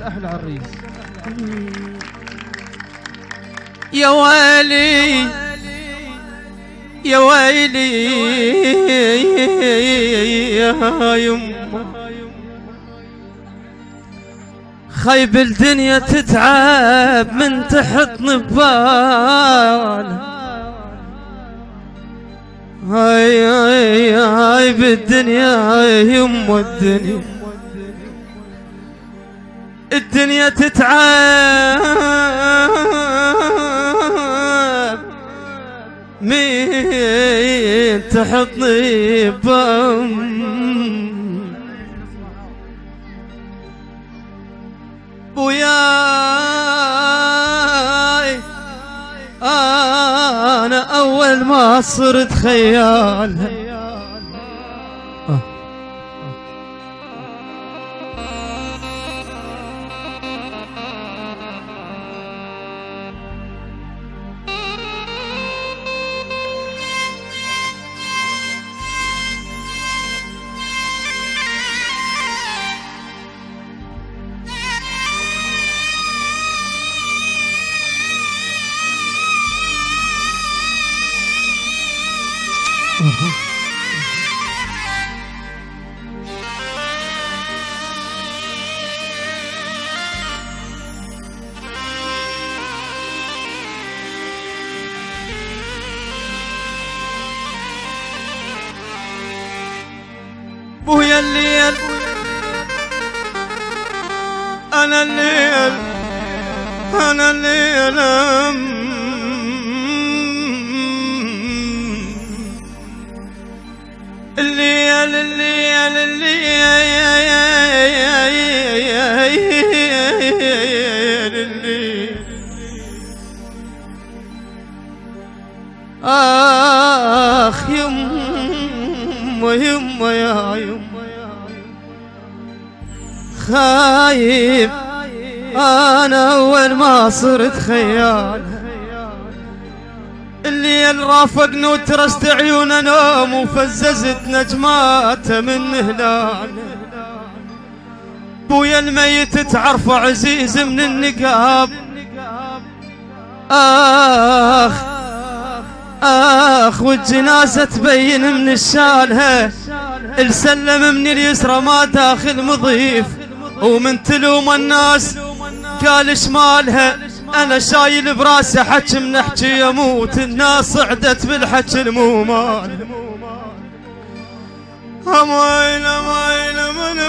أحلى عريس. يا ويلي يا ويلي يا يما، خيب الدنيا تتعب من تحطني ببالها. هاي بالدنيا يما، الدنيا تتعب مين تحطني وياي انا اول ما صرت خيالها. بويا الليل أنا الليل أنا الليل الليل الليل الليل آخ يما يما يا يما خايف أنا أول ما صرت خيال. الليل رافقنا وترست عيون نوم وفززت نجماته من هلال. بويا الميت تعرف عزيز من النقاب. آخ والجنازة تبين من الشالها. السلم من اليسرى ما داخل مضيف ومن تلوم الناس قال شمالها. انا شايل براسي حكي من احكي يموت. الناس صعدت بالحكي المومال. امويل امويل من